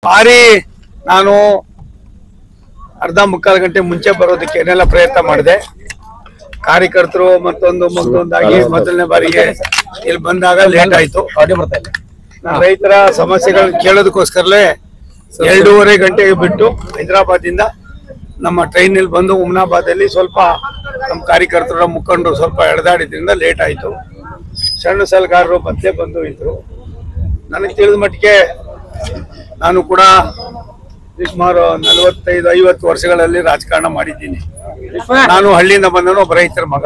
ಬಾರಿ ನಾನು ಅರ್ಧ ಮುಕ್ಕಾಲು ಗಂಟೆ ಮುಂಚೆ ಬರೋದಕ್ಕೆ ಏನೆಲ್ಲ ಪ್ರಯತ್ನ ಮಾಡಿದೆ. ಕಾರ್ಯಕರ್ತರು ಮತ್ತೊಂದಾಗಿ ಮೊದಲನೇ ಬಾರಿಗೆ ಇಲ್ಲಿ ಬಂದಾಗ ಲೇಟ್ ಆಯ್ತು. ರೈತರ ಸಮಸ್ಯೆಗಳನ್ನ ಕೇಳೋದಕ್ಕೋಸ್ಕರಲೇ 2.5 ಗಂಟೆಗೆ ಬಿಟ್ಟು ಹೈದರಾಬಾದಿಂದ ನಮ್ಮ ಟ್ರೈನ್ ಇಲ್ಲಿ ಬಂದು ಹುಮ್ನಾಬಾದಲ್ಲಿ ಸ್ವಲ್ಪ ನಮ್ಮ ಕಾರ್ಯಕರ್ತರ ಮುಖಂಡರು ಸ್ವಲ್ಪ ಎಳೆದಾಡಿದ್ರಿಂದ ಲೇಟ್ ಆಯ್ತು. ಸಣ್ಣ ಸಲಗಾರರು ಮತ್ತೆ ಬಂದು ಇದ್ರು. ನನಗೆ ತಿಳಿದ ಮಟ್ಟಿಗೆ ನಾನು ಕೂಡ ಸುಮಾರು 45-50 ವರ್ಷಗಳಲ್ಲಿ ರಾಜಕಾರಣ ಮಾಡಿದ್ದೀನಿ. ನಾನು ಹಳ್ಳಿಯಿಂದ ಬಂದನು, ಒಬ್ಬ ರೈತರ ಮಗ.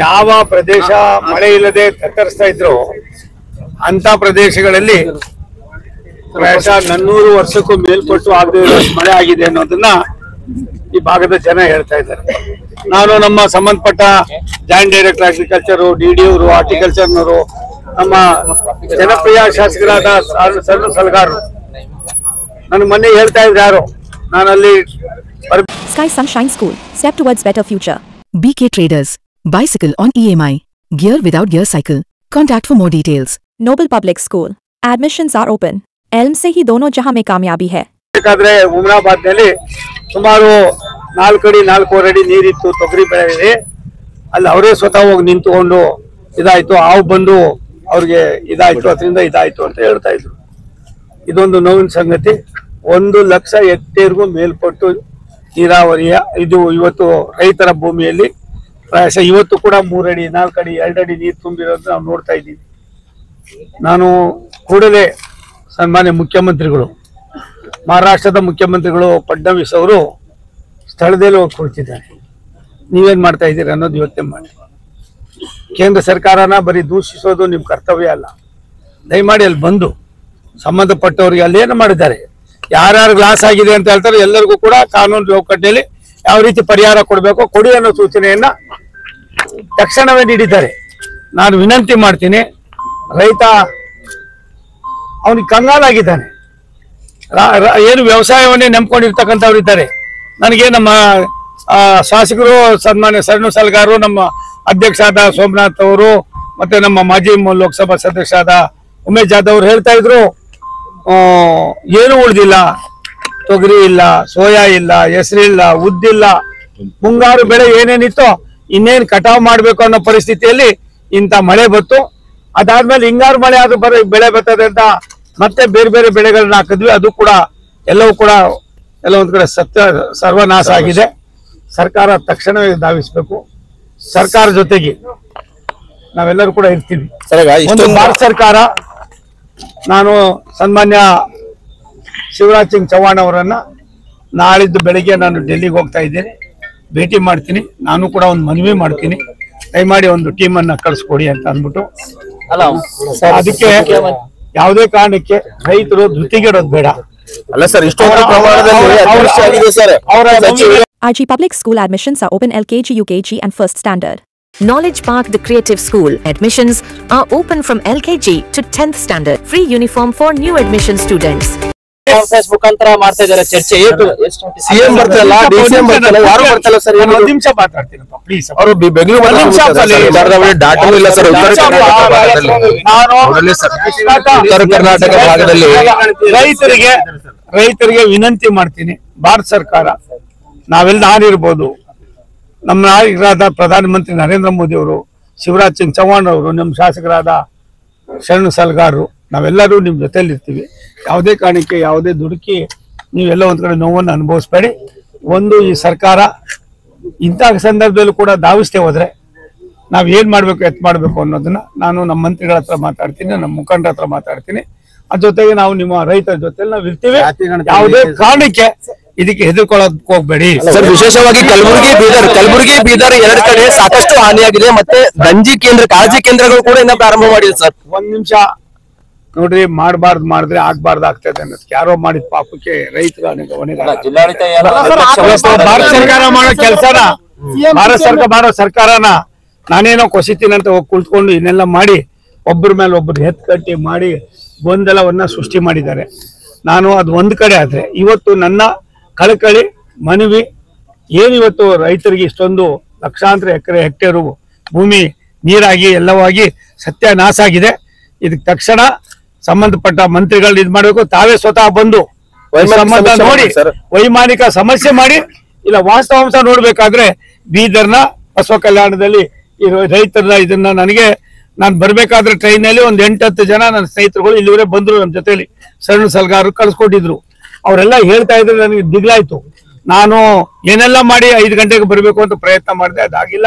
ಯಾವ ಪ್ರದೇಶ ಮಳೆ ಇಲ್ಲದೆ ತತ್ತರಿಸ್ತಾ ಇದ್ರು ಅಂತ ಪ್ರದೇಶಗಳಲ್ಲಿ ಪ್ರಾಯಶಃ 400 ವರ್ಷಕ್ಕೂ ಮೇಲ್ಪಟ್ಟು ಆಗದೆ ಮಳೆ ಆಗಿದೆ ಅನ್ನೋದನ್ನ ಈ ಭಾಗದ ಜನ ಹೇಳ್ತಾ ಇದ್ದಾರೆ. ನಾನು ನಮ್ಮ ಸಂಬಂಧಪಟ್ಟ ಜಾಯಿಂಟ್ ಡೈರೆಕ್ಟರ್ ಅಗ್ರಿಕಲ್ಚರ್, ಡಿಡಿ ಅವರು, ಹಾರ್ಟಿಕಲ್ಚರ್ನವರು, ನಮ್ಮ ಜನಪ್ರಿಯ ಶಾಸಕರಾದ ಸಣ್ಣ ಸಲಗಾರರು ನನ್ನ ಮೊನ್ನೆ ಹೇಳ್ತಾ ಇದ್ರು ಯಾರು, ನಾನಲ್ಲಿ Sky Sunshine School, step towards better future. BK Traders, bicycle on EMI, gear without gear cycle. Contact for more details. Noble Public School, admissions are open. Elm से ही दोनों जहां में कामयाबी है. ಹುಮ್ನಾಬಾದ್ ನಲ್ಲಿ ಸುಮಾರು 4 ಅಡಿ 4.25 ಅಡಿ ನೀರಿತ್ತು, ತೊಗರಿ ಬೆಳೆ ಇದೆ. ಅಲ್ಲಿ ಅವರೇ ಸ್ವತಃ ಹೋಗಿ ನಿಂತುಕೊಂಡು ಇದಾಯ್ತು, ಹಾವು ಬಂದು ಅವ್ರಿಗೆ ಇದಾಯ್ತು, ಅದರಿಂದ ಇದಾಯ್ತು ಅಂತ ಹೇಳ್ತಾ ಇದ್ರು. ಇದೊಂದು ನೋವಿನ ಸಂಗತಿ. 1 ಲಕ್ಷ ಹೆಕ್ಟೇರ್ಗೂ ಮೇಲ್ಪಟ್ಟು ನೀರಾವರಿಯ ಇದು ಇವತ್ತು ರೈತರ ಭೂಮಿಯಲ್ಲಿ ಪ್ರಾಯಶಃ ಇವತ್ತು ಕೂಡ 3 ಅಡಿ 4 ಅಡಿ 2 ಅಡಿ ನೀರು ತುಂಬಿರೋದು ನಾವು ನೋಡ್ತಾ ಇದ್ದೀವಿ. ನಾನು ಕೂಡಲೇ ಸನ್ಮಾನ್ಯ ಮುಖ್ಯಮಂತ್ರಿಗಳು, ಮಹಾರಾಷ್ಟ್ರದ ಮುಖ್ಯಮಂತ್ರಿಗಳು ಫಡ್ನವೀಸ್ ಅವರು ಸ್ಥಳದಲ್ಲಿ ಹೋಗಿ ಕುಳಿತಿದ್ದಾರೆ. ನೀವೇನ್ ಮಾಡ್ತಾ ಇದ್ದೀರಿ ಅನ್ನೋದು ಯೋಚನೆ ಮಾಡಿ. ಕೇಂದ್ರ ಸರ್ಕಾರನ ಬರೀ ದೂಷಿಸೋದು ನಿಮ್ಮ ಕರ್ತವ್ಯ ಅಲ್ಲ. ದಯಮಾಡಿ ಅಲ್ಲಿ ಬಂದು ಸಂಬಂಧಪಟ್ಟವರಿಗೆ ಅಲ್ಲೇನು ಮಾಡಿದ್ದಾರೆ, ಯಾರ್ಯಾರು ಲಾಸ್ ಆಗಿದೆ ಅಂತ ಹೇಳ್ತಾರೆ ಎಲ್ಲರಿಗೂ ಕೂಡ ಕಾನೂನು ಚೌಕಟ್ಟಿನಲ್ಲಿ ಯಾವ ರೀತಿ ಪರಿಹಾರ ಕೊಡಬೇಕು ಕೊಡಿ ಅನ್ನೋ ಸೂಚನೆಯನ್ನ ತಕ್ಷಣವೇ ನೀಡಿದ್ದಾರೆ. ನಾನು ವಿನಂತಿ ಮಾಡ್ತೀನಿ, ರೈತ ಅವನಿಗೆ ಕಂಗಾಲಾಗಿದ್ದಾನೆ. ಏನು ವ್ಯವಸಾಯವನ್ನೇ ನಂಬ್ಕೊಂಡಿರ್ತಕ್ಕಂಥವ್ರು ಇದ್ದಾರೆ. ನನಗೆ ನಮ್ಮ ಶಾಸಕರು ಸನ್ಮಾನ್ಯ ಸಣ್ಣ ಸಲಗಾರರು, ನಮ್ಮ ಅಧ್ಯಕ್ಷರಾದ ಸೋಮನಾಥ್ ಅವರು, ಮತ್ತೆ ನಮ್ಮ ಮಾಜಿ ಲೋಕಸಭಾ ಸದಸ್ಯರಾದ ಉಮೇಶ್ ಜಾಧವ್ ಅವರು ಹೇಳ್ತಾ ಇದ್ರು, ಏನು ಉಳಿದಿಲ್ಲ, ತೊಗರಿ ಇಲ್ಲ, ಸೋಯಾ ಇಲ್ಲ, ಹೆಸರಿಲ್ಲ, ಉದ್ದಿಲ್ಲ, ಮುಂಗಾರು ಬೆಳೆ ಏನೇನಿತ್ತೋ ಇನ್ನೇನು ಕಟಾವು ಮಾಡ್ಬೇಕು ಅನ್ನೋ ಪರಿಸ್ಥಿತಿಯಲ್ಲಿ ಇಂಥ ಮಳೆ ಬತ್ತು. ಅದಾದ್ಮೇಲೆ ಹಿಂಗಾರು ಮಳೆ ಆದ್ರೂ ಬೆಳೆ ಬರ್ತದೆ ಅಂತ ಮತ್ತೆ ಬೇರೆ ಬೇರೆ ಬೆಳೆಗಳನ್ನ ಹಾಕಿದ್ವಿ. ಅದು ಕೂಡ ಎಲ್ಲವೂ ಕೂಡ ಒಂದ್ ಕಡೆ ಸರ್ವನಾಶ ಆಗಿದೆ. ಸರ್ಕಾರ ತಕ್ಷಣವೇ ಧಾವಿಸ್ಬೇಕು. ಸರ್ಕಾರ ಜೊತೆಗೆ ನಾವೆಲ್ಲರೂ ಕೂಡ ಇರ್ತೀವಿ. ಒಂದು ಭಾರತ ಸರ್ಕಾರ, ನಾನು ಸನ್ಮಾನ್ಯ ಶಿವರಾಜ್ ಸಿಂಗ್ ಚೌಹಾಣ್ ಅವರನ್ನ ನಾಳಿದ್ದು ಬೆಳಿಗ್ಗೆ ನಾನು ಡೆಲ್ಲಿಗೆ ಹೋಗ್ತಾ ಇದ್ದೇನೆ, ಭೇಟಿ ಮಾಡ್ತೀನಿ. ನಾನು ಕೂಡ ಒಂದು ಮನವಿ ಮಾಡ್ತೀನಿ, ದಯಮಾಡಿ ಒಂದು ಟೀಮ್ ಅನ್ನ ಕಳಿಸ್ಕೊಡಿ ಅಂತ ಅಂದ್ಬಿಟ್ಟು. ಅದಕ್ಕೆ ಯಾವುದೇ ಕಾರಣಕ್ಕೆ ರೈತರು ಧೃತಿಗೆಡೋದು ಬೇಡ. ಅಲ್ಲ ಸರ್, ಇಷ್ಟೊಂದು ಪ್ರಮಾಣದಲ್ಲಿ ಅತಿವೃಷ್ಟಿ ಆಗಿದೆ sir. IG Public School admissions are open LKG, UKG and first standard. Knowledge Park The Creative School admissions are open from LKG to 10th standard. Free uniform for new admission students. ಮುಖಾಂತರ ಮಾಡ್ತಾ ಇದ್ದಾರೆ ಚರ್ಚೆ. CM ಬರ್ತಾರಲ್ಲ, DCM ಬರ್ತಾರಲ್ಲ, ಯಾರು ಬರ್ತಾರಲ್ಲ sir? 1 ನಿಮಿಷ ಮಾತಾಡ್ತೀನಪ್ಪ please. ಅವರು ಬೆಂಗಳೂರು ಡಾಟಾ ಇಲ್ಲ ಸರ್. ಉತ್ತರ ಕರ್ನಾಟಕ ಭಾಗದಲ್ಲಿ ರೈತರಿಗೆ ವಿನಂತಿ ಮಾಡ್ತೀನಿ, ಭಾರತ ಸರ್ಕಾರ ನಾವೆಲ್ಲ ನಾನಿರ್ಬೋದು, ನಮ್ಮ ನಾಯಕರಾದ ಪ್ರಧಾನಮಂತ್ರಿ ನರೇಂದ್ರ ಮೋದಿ ಅವರು, ಶಿವರಾಜ್ ಸಿಂಗ್ ಚೌಹಾಣ್ ಅವರು, ನಮ್ಮ ಶಾಸಕರಾದ ಶರಣ ಸಲಗಾರರು, ನಾವೆಲ್ಲರೂ ನಿಮ್ಮ ಜೊತೆಯಲ್ಲಿ ಇರ್ತೀವಿ. ಯಾವುದೇ ಕಾರಣಕ್ಕೆ ಯಾವುದೇ ದುಡುಕಿ ನೀವೆಲ್ಲ ಒಂದ್ ಕಡೆ ನೋವನ್ನು ಅನುಭವಿಸ್ಬೇಡಿ. ಒಂದು ಈ ಸರ್ಕಾರ ಇಂಥ ಸಂದರ್ಭದಲ್ಲೂ ಕೂಡ ಧಾವಿಸ್ತೇ ಹೋದ್ರೆ ನಾವ್ ಏನ್ ಮಾಡ್ಬೇಕು, ಎತ್ ಮಾಡ್ಬೇಕು ಅನ್ನೋದನ್ನ ನಾನು ನಮ್ಮ ಮಂತ್ರಿಗಳ ಹತ್ರ ಮಾತಾಡ್ತೀನಿ, ನಮ್ಮ ಮುಖಂಡರ ಹತ್ರ ಮಾತಾಡ್ತೀನಿ. ಅದ್ರ ಜೊತೆಗೆ ನಾವು ನಿಮ್ಮ ರೈತರ ಜೊತೆ ನಾವು ಇರ್ತೀವಿ. ಯಾವುದೇ ಕಾರಣಕ್ಕೆ ಇದಕ್ಕೆ ಹೆದರ್ಕೊಳ್ಳೋಕ್ ಹೋಗ್ಬೇಡಿ ಸರ್. ವಿಶೇಷವಾಗಿ ಕಲಬುರಗಿ ಬೀದರ್ 2 ಕಡೆ ಸಾಕಷ್ಟು ಹಾನಿಯಾಗಿದೆ. ಮತ್ತೆ ಗಂಜಿ ಕೇಂದ್ರ, ಕಾಳಜಿ ಕೇಂದ್ರಗಳು ಕೂಡ ಇನ್ನ ಪ್ರಾರಂಭ ಮಾಡಿದೆ ಸರ್. 1 ನಿಮಿಷ ನೋಡ್ರಿ, ಮಾಡಬಾರ್ದು ಮಾಡಿದ್ರೆ ಆಗ್ಬಾರ್ದು ಆಗ್ತದೆ ಅನ್ನೋದಕ್ಕೆ ಯಾರೋ ಮಾಡಿದ ಪಾಪಕ್ಕೆ ರೈತರ ಭಾರತ ಸರ್ಕಾರ ಮಾಡೋ ಕೆಲಸನ, ಭಾರತ ಸರ್ಕಾರನ ನಾನೇನೋ ಕೊಸಿತೀನಿ ಅಂತ ಹೋಗಿ ಕುಳಿತುಕೊಂಡು ಇನ್ನೆಲ್ಲ ಮಾಡಿ ಒಬ್ಬರ ಮೇಲೆ ಒಬ್ಬರು ಕಟ್ಟಿ ಮಾಡಿ ಗೊಂದಲವನ್ನ ಸೃಷ್ಟಿ ಮಾಡಿದ್ದಾರೆ. ನಾನು ಅದು ಒಂದ್ ಕಡೆ ಆದ್ರೆ, ಇವತ್ತು ನನ್ನ ಕಳಕಳಿ ಮನವಿ ಏನಿವತ್ತು ರೈತರಿಗೆ ಇಷ್ಟೊಂದು ಲಕ್ಷಾಂತರ ಹೆಕ್ಟೇರು ಭೂಮಿ ನೀರಾಗಿ ಎಲ್ಲವಾಗಿ ಸತ್ಯನಾಶ ಆಗಿದೆ. ಇದಕ್ಕೆ ತಕ್ಷಣ ಸಂಬಂಧಪಟ್ಟ ಮಂತ್ರಿಗಳು ಇದ್ ಮಾಡ್ಬೇಕು, ತಾವೇ ಸ್ವತಃ ಬಂದು ಸಂಬಂಧ ನೋಡಿ ವೈಮಾನಿಕ ಸಮಸ್ಯೆ ಮಾಡಿ ಇಲ್ಲ ವಾಸ್ತವಾಂಶ ನೋಡ್ಬೇಕಾದ್ರೆ ಬೀದರ್ನ ಬಸವ ಕಲ್ಯಾಣದಲ್ಲಿ ರೈತರ ಇದನ್ನ ನಾನು ಬರ್ಬೇಕಾದ್ರೆ ಟ್ರೈನ್ ನಲ್ಲಿ ಒಂದ್ 8-10 ಜನ ನನ್ನ ಸ್ನೇಹಿತರುಗಳು ಇಲ್ಲಿವರೆ ಬಂದ್ರು ನಮ್ಮ ಜೊತೆಲಿ ಸಣ್ಣ ಸಲಗಾರರು ಕಳ್ಸ್ಕೊಟ್ಟಿದ್ರು. ಅವರೆಲ್ಲ ಹೇಳ್ತಾ ಇದ್ರೆ ನನಗೆ ದಿಗ್ಲಾಯ್ತು. ನಾನು ಏನೆಲ್ಲ ಮಾಡಿ 5 ಗಂಟೆಗೆ ಬರ್ಬೇಕು ಅಂತ ಪ್ರಯತ್ನ ಮಾಡಿದೆ, ಅದಾಗಿಲ್ಲ.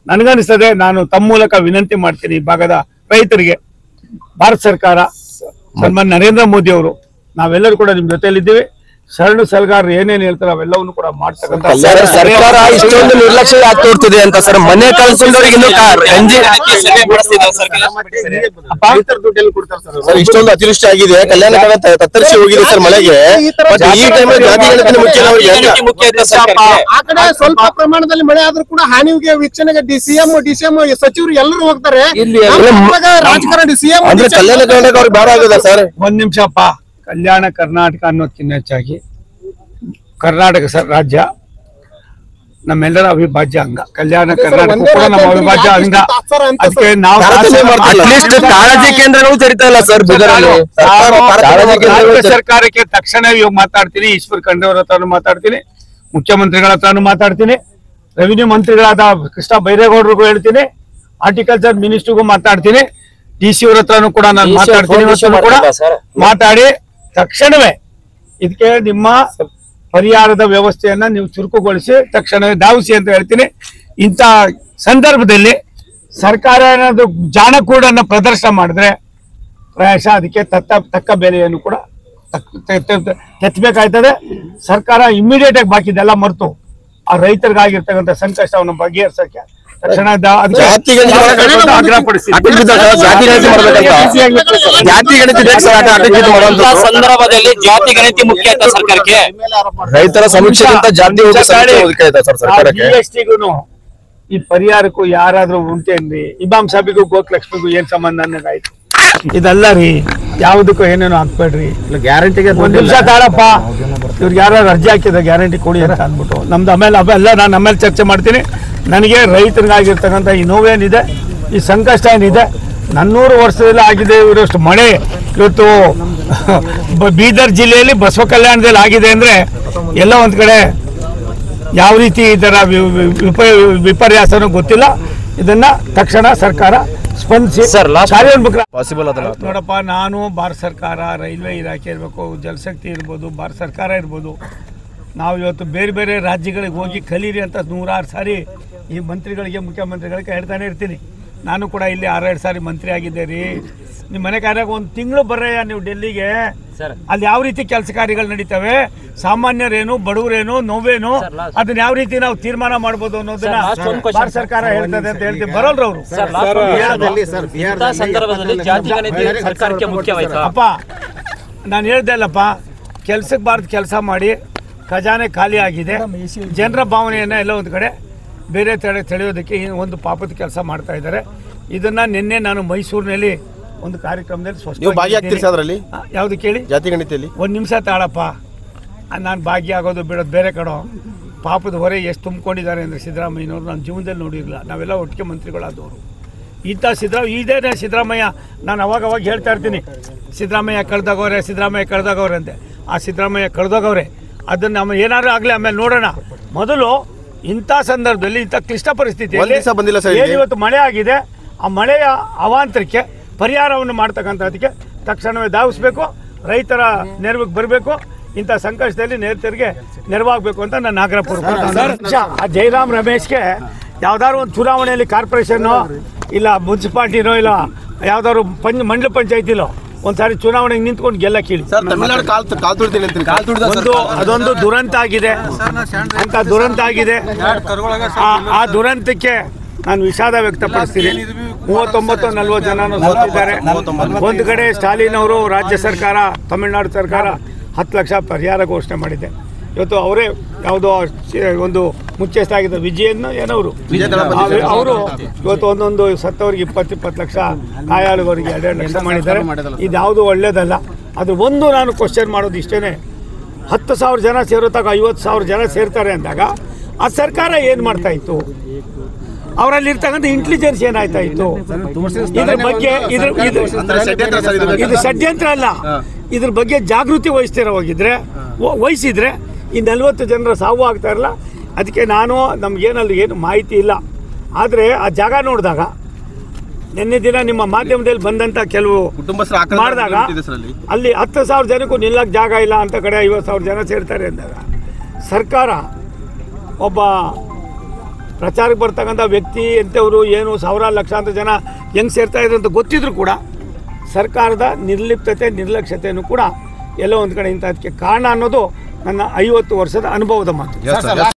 ನನಗನ್ನಿಸ್ತದೆ, ನಾನು ತಮ್ಮ ಮೂಲಕ ವಿನಂತಿ ಮಾಡ್ತೀನಿ ಈ ಭಾಗದ ರೈತರಿಗೆ, ಭಾರತ ಸರ್ಕಾರ ಸನ್ಮಾನ್ಯ ನರೇಂದ್ರ ಮೋದಿ ಅವರು ನಾವೆಲ್ಲರೂ ಕೂಡ ನಿಮ್ ಜೊತೆಲಿದ್ದೀವಿ. ಶರಣು ಸಲಗಾರರು ಏನೇನು ಹೇಳ್ತಾರೆ ಅವೆಲ್ಲವನ್ನು ಕೂಡ ಮಾಡ್ತಕ್ಕಂಥ ಸರ್ಕಾರ ಇಷ್ಟೊಂದು ನಿರ್ಲಕ್ಷ್ಯ ಯಾಕೆ ತೋರ್ತಿದೆ ಅಂತ ಸರ್? ಮನೆ ಕಳ್ಕೊಂಡವ್ರಿಗೆ ಇಷ್ಟೊಂದು ಅತಿವೃಷ್ಟಿ ಆಗಿದೆ, ಕಲ್ಯಾಣ ತತ್ತರಿಸಿ ಹೋಗಿದೆ ಸರ್ ಮಳೆಗೆ. ಈ ಟೈಮಲ್ಲಿ ಜಾತಿ ಗಣತಿ ಮುಖ್ಯ ಆ ಕಡೆ ಸ್ವಲ್ಪ ಪ್ರಮಾಣದಲ್ಲಿ ಮಳೆ ಆದ್ರೂ ಕೂಡ ಹಾನಿಗೆ ವೀಕ್ಷಣೆಗೆ ಡಿಸಿಎಂ ಸಚಿವರು ಎಲ್ಲರೂ ಹೋಗ್ತಾರೆ. ರಾಜಕಾರಣ ಸಿಎಂ ಅಂದ್ರೆ ಕಲ್ಯಾಣ ಕರ್ನಾಟಕ ಅವ್ರಿಗೆ ಭಾರ ಆಗಿದೆ ಸರ್. ಒಂದ್ ನಿಮಿಷಪ್ಪ, ಕಲ್ಯಾಣ ಕರ್ನಾಟಕ ಅನ್ನೋದಕ್ಕಿಂತ ಹೆಚ್ಚಾಗಿ ಕರ್ನಾಟಕ ರಾಜ್ಯ ನಮ್ಮೆಲ್ಲರ ಅವಿಭಾಜ್ಯ ಅಂಗ. ಕಲ್ಯಾಣ ಕರ್ನಾಟಕ ಕೂಡ ನಮ್ಮ ಅವಿಭಾಜ್ಯ ಅಂಗ. ಅದಕ್ಕೆ ನಾವು ಕಾಳಜಿ ಕೇಂದ್ರಗಳು ತೆರಿತಾ ಇಲ್ಲ ಸರ್. ಸರ್ಕಾರಕ್ಕೆ ತಕ್ಷಣ ಇವಾಗ ಮಾತಾಡ್ತೀನಿ, ಈಶ್ವರ್ ಖಂಡ್ರೆ ಅವ್ರ ಹತ್ರನು ಮಾತಾಡ್ತೀನಿ, ಮುಖ್ಯಮಂತ್ರಿಗಳ ಹತ್ರನು ಮಾತಾಡ್ತೀನಿ, ರೆವಿನ್ಯೂ ಮಂತ್ರಿಗಳಾದ ಕೃಷ್ಣ ಬೈರೇಗೌಡರಿಗೂ ಹೇಳ್ತೀನಿ, ಹಾರ್ಟಿಕಲ್ಚರ್ ಮಿನಿಸ್ಟರ್ಗೂ ಮಾತಾಡ್ತೀನಿ, DC ಅವ್ರ ಹತ್ರನು ಕೂಡ ನಾನು ಮಾತಾಡ್ತೀನಿ. ಕೂಡ ಮಾತಾಡಿ ತಕ್ಷಣವೇ ಇದಕ್ಕೆ ನಿಮ್ಮ ಪರಿಹಾರದ ವ್ಯವಸ್ಥೆಯನ್ನ ನೀವು ಚುರುಕುಗೊಳಿಸಿ ತಕ್ಷಣವೇ ಧಾವಿಸಿ ಅಂತ ಹೇಳ್ತೀನಿ. ಇಂಥ ಸಂದರ್ಭದಲ್ಲಿ ಸರ್ಕಾರ ಏನಾದ್ರು ಜಾಣಕೂಡನ್ನ ಪ್ರದರ್ಶನ ಮಾಡಿದ್ರೆ ಪ್ರಾಯಶಃ ಅದಕ್ಕೆ ತಕ್ಕ ಬೆಲೆಯನ್ನು ಕೂಡ ತೆತ್ತಬೇಕಾಯ್ತದೆ. ಸರ್ಕಾರ ಇಮಿಡಿಯೇಟ್ ಆಗಿ ಬಾಕಿದೆಲ್ಲ ಮರೆತು ಆ ರೈತರಿಗಾಗಿರ್ತಕ್ಕಂಥ ಸಂಕಷ್ಟವನ್ನು ಬಗೆಹರಿಸಕ್ಕೆ ತಕ್ಷಣ ಸಂದರ್ಭದಲ್ಲಿ ಜಾತಿ ಗಣತಿ ಮುಖ್ಯ ಆಯ್ತಾ ಸರ್ಕಾರಕ್ಕೆ? ರೈತರ ಸಮೀಕ್ಷೆಗಿಂತ ಜಾತಿ GSTಗೂ ಈ ಪರಿಹಾರಕ್ಕೂ ಯಾರಾದ್ರೂ ಉಂಟೇನ್ರಿ? ಇಮಾಮ್ ಸಾಬಿಗೂ ಗೋಕಲಕ್ಷ್ಮಿಗೂ ಏನ್ ಸಂಬಂಧ ಅನ್ನೋದಾಯ್ತು? ಇದಲ್ಲ ರೀ, ಯಾವುದಕ್ಕೂ ಏನೇನು ಹಾಕ್ಬೇಡ್ರಿ. ಗ್ಯಾರಂಟಿಗೆ ಒಂದ್ ನಿಮಿಷ ತಾಳಪ್ಪ, ಇವ್ರಿಗೆ ಯಾರು ಅರ್ಜಿ ಹಾಕಿದ್ರೆ ಗ್ಯಾರಂಟಿ ಕೊಡಿ ಅಂತ ಅಂದ್ಬಿಟ್ಟು ನಮ್ದು ಆಮೇಲೆ ನಾನು ಆಮೇಲೆ ಚರ್ಚೆ ಮಾಡ್ತೀನಿ. ನನಗೆ ರೈತರಿಗಾಗಿರ್ತಕ್ಕಂಥ ಈ ನೋವೇನಿದೆ, ಈ ಸಂಕಷ್ಟ ಏನಿದೆ, 400 ವರ್ಷದಲ್ಲಿ ಆಗಿದೆ ಇವರಷ್ಟು ಮಳೆ ಇವತ್ತು ಬೀದರ್ ಜಿಲ್ಲೆಯಲ್ಲಿ ಬಸವ ಕಲ್ಯಾಣದಲ್ಲಿ ಆಗಿದೆ ಅಂದ್ರೆ ಎಲ್ಲ ಒಂದ್ ಕಡೆ ಯಾವ ರೀತಿ ಇದರ ವಿಪರ್ಯಾಸನೂ ಗೊತ್ತಿಲ್ಲ. ಇದನ್ನ ತಕ್ಷಣ ಸರ್ಕಾರ ಸ್ಪಂದಿಸಿ ನೋಡಪ್ಪ, ನಾನು ಭಾರತ ಸರ್ಕಾರ, ರೈಲ್ವೆ ಇಲಾಖೆ ಇರಬೇಕು, ಜಲಶಕ್ತಿ ಇರ್ಬೋದು, ಭಾರತ ಸರ್ಕಾರ ಇರ್ಬೋದು, ನಾವು ಇವತ್ತು ಬೇರೆ ಬೇರೆ ರಾಜ್ಯಗಳಿಗೆ ಹೋಗಿ ಕಲೀರಿ ಅಂತ 106 ಸಾರಿ ಈ ಮಂತ್ರಿಗಳಿಗೆ, ಮುಖ್ಯಮಂತ್ರಿಗಳಿಗೆ ಹೇಳ್ತಾನೆ ಇರ್ತೀನಿ. ನಾನು ಕೂಡ ಇಲ್ಲಿ 6-7 ಸಾರಿ ಮಂತ್ರಿ ಆಗಿದ್ದೆ ರೀ. ನಿಮ್ಮ ಮನೆ ಕಾರ್ಯಾಗ 1 ತಿಂಗಳು ಬರ್ರಯ್ಯ ನೀವು ಡೆಲ್ಲಿಗೆ. ಅಲ್ಲಿ ಯಾವ ರೀತಿ ಕೆಲಸ ಕಾರ್ಯಗಳು ನಡೀತವೆ, ಸಾಮಾನ್ಯರೇನು, ಬಡವರೇನು, ನೋವೇನು, ಅದನ್ನ ಯಾವ ರೀತಿ ನಾವು ತೀರ್ಮಾನ ಮಾಡ್ಬೋದು ಅನ್ನೋದನ್ನ ಭಾರತ ಸರ್ಕಾರ ಹೇಳ್ತದೆ ಅಂತ ಹೇಳ್ತೀವಿ. ಬರೋಲ್ರ ಅವರು ಅಪ್ಪ, ನಾನು ಹೇಳ್ದೆ ಅಲ್ಲಪ್ಪ, ಕೆಲ್ಸಕ್ಕೆ ಬಾರ್ದು ಕೆಲಸ ಮಾಡಿ ಖಜಾನೆ ಖಾಲಿ ಆಗಿದೆ. ಜನರ ಭಾವನೆಯನ್ನ ಎಲ್ಲ ಒಂದು ಕಡೆ ಬೇರೆ ತಡೆಯೋದಕ್ಕೆ ಒಂದು ಪಾಪದ ಕೆಲಸ ಮಾಡ್ತಾ ಇದ್ದಾರೆ. ಇದನ್ನ ನಿನ್ನೆ ನಾನು ಮೈಸೂರಿನಲ್ಲಿ ಒಂದು ಕಾರ್ಯಕ್ರಮದಲ್ಲಿ ಯಾವ್ದು ಕೇಳಿ ಜಾತಿ ಗಣತಿಯಲ್ಲಿ 1 ನಿಮಿಷ ತಾಳಪ್ಪ, ನಾನು ಭಾಗಿಯಾಗೋದು ಬಿಡೋದು ಬೇರೆ ಕಡೆ. ಪಾಪದ ಹೊರೆ ಎಷ್ಟು ತುಂಬಿಕೊಂಡಿದ್ದಾರೆ ಅಂದರೆ ಸಿದ್ದರಾಮಯ್ಯನವರು ನನ್ನ ಜೀವನದಲ್ಲಿ ನೋಡಿರಲಿಲ್ಲ. ನಾವೆಲ್ಲ ಒಟ್ಟಿಗೆ ಮಂತ್ರಿಗಳಾದವರು. ಇಂಥ ಇದೇ ಸಿದ್ದರಾಮಯ್ಯ, ನಾನು ಅವಾಗ ಹೇಳ್ತಾ ಇರ್ತೀನಿ, ಸಿದ್ದರಾಮಯ್ಯ ಕಳೆದೋಗವ್ರೆ ಅಂತೆ. ಆ ಸಿದ್ದರಾಮಯ್ಯ ಕಳೆದೋಗವ್ರೆ, ಅದನ್ನು ನಮ್ಮ ಏನಾದ್ರು ಆಗಲಿ ಆಮೇಲೆ ನೋಡೋಣ. ಮೊದಲು ಇಂಥ ಸಂದರ್ಭದಲ್ಲಿ, ಇಂಥ ಕ್ಲಿಷ್ಟ ಪರಿಸ್ಥಿತಿಯಲ್ಲಿ ಇವತ್ತು ಮಳೆ ಆಗಿದೆ, ಆ ಮಳೆಯ ಅವಾಂತರಕ್ಕೆ ಪರಿಹಾರವನ್ನು ಮಾಡ್ತಕ್ಕಂಥದಕ್ಕೆ ತಕ್ಷಣವೇ ಧಾವಿಸಬೇಕು. ರೈತರ ನೆರವಿಗೆ ಬರಬೇಕು. ಇಂಥ ಸಂಕಷ್ಟದಲ್ಲಿ ರೈತರಿಗೆ ನೆರವಾಗಬೇಕು ಅಂತ ನನ್ನ ಆಗ್ರಹಪೂರ್ವಕ. ಜಯರಾಮ್ ರಮೇಶ್ಗೆ ಯಾವ್ದಾದ್ರು ಒಂದು ಚುನಾವಣೆಯಲ್ಲಿ ಕಾರ್ಪೊರೇಷನ್ನು ಇಲ್ಲ ಮುನ್ಸಿಪಾಲ್ಟಿನೋ ಇಲ್ಲ ಯಾವ್ದಾದ್ರು ಮಂಡಲ ಪಂಚಾಯತಿಲೋ ಒಂದ್ಸಾರಿ ಚುನಾವಣೆಗೆ ನಿಂತ್ಕೊಂಡು ಗೆಲ್ಲ ಕೇಳಿ. ಅದೊಂದು ದುರಂತ ಆಗಿದೆ ಅಂತ ದುರಂತ ಆಗಿದೆ. ಆ ದುರಂತಕ್ಕೆ ನಾನು ವಿಷಾದ ವ್ಯಕ್ತಪಡಿಸ್ತೀನಿ. 39-40 ಜನ ಸತ್ತಿದ್ದಾರೆ. ಒಂದು ಕಡೆ ಸ್ಟಾಲಿನ್ ಅವರು ರಾಜ್ಯ ಸರ್ಕಾರ, ತಮಿಳುನಾಡು ಸರ್ಕಾರ 10 ಲಕ್ಷ ಪರಿಹಾರ ಘೋಷಣೆ ಮಾಡಿದೆ. ಇವತ್ತು ಅವರೇ ಯಾವುದೋ ಒಂದು ಮುಖ್ಯಸ್ಥ ಆಗಿದ್ದ ವಿಜಯನ್ ಏನವರು ಅವರು ಇವತ್ತು ಒಂದೊಂದು ಸತ್ತವರಿಗೆ 20-20 ಲಕ್ಷ, ಗಾಯಾಳುವವರಿಗೆ 2 ಲಕ್ಷ ಮಾಡಿದ್ದಾರೆ. ಇದ್ಯಾವುದು ಒಳ್ಳೇದಲ್ಲ. ಅದು ಒಂದು ನಾನು ಕ್ವಶನ್ ಮಾಡೋದು ಇಷ್ಟೇ, 10,000 ಜನ ಸೇರೋತಾಗ 50,000 ಜನ ಸೇರ್ತಾರೆ ಅಂದಾಗ ಆ ಸರ್ಕಾರ ಏನು ಮಾಡ್ತಾ ಇತ್ತು? ಅವರಲ್ಲಿ ಇರ್ತಕ್ಕಂಥ ಇಂಟೆಲಿಜೆನ್ಸ್ ಏನಾಯ್ತಾ ಇತ್ತು ಇದ್ರ ಬಗ್ಗೆ ಇದು ಷಡ್ಯಂತ್ರ ಅಲ್ಲ. ಇದ್ರ ಬಗ್ಗೆ ಜಾಗೃತಿ ವಹಿಸಿದ್ರೆ ಈ 40 ಜನರ ಸಾವು ಆಗ್ತಾ ಇರಲ್ಲ. ಅದಕ್ಕೆ ನಮಗೇನಲ್ಲಿ ಏನು ಮಾಹಿತಿ ಇಲ್ಲ. ಆದರೆ ಆ ಜಾಗ ನೋಡಿದಾಗ ನಿನ್ನೆ ದಿನ ನಿಮ್ಮ ಮಾಧ್ಯಮದಲ್ಲಿ ಬಂದಂಥ ಕೆಲವು ಮಾಡಿದಾಗ ಅಲ್ಲಿ 10,000 ಜನಕ್ಕೂ ನಿಲ್ಲಕ್ಕೆ ಜಾಗ ಇಲ್ಲ ಅಂತ ಕಡೆ 50,000 ಜನ ಸೇರ್ತಾರೆ ಅಂದಾಗ ಸರ್ಕಾರ ಒಬ್ಬ ಪ್ರಚಾರಕ್ಕೆ ಬರ್ತಕ್ಕಂಥ ವ್ಯಕ್ತಿ ಎಂಥವರು ಏನು ಸಾವಿರಾರು ಲಕ್ಷಾಂತರ ಜನ ಹೆಂಗೆ ಸೇರ್ತಾ ಇದ್ರು ಅಂತ ಗೊತ್ತಿದ್ರು ಕೂಡ ಸರ್ಕಾರದ ನಿರ್ಲಿಪ್ತತೆ ನಿರ್ಲಕ್ಷ್ಯತೆಯೂ ಕೂಡ ಎಲ್ಲೋ ಒಂದು ಕಡೆ ಇಂಥದಕ್ಕೆ ಕಾರಣ ಅನ್ನೋದು ನನ್ನ 50 ವರ್ಷದ ಅನುಭವದ ಮಾತು.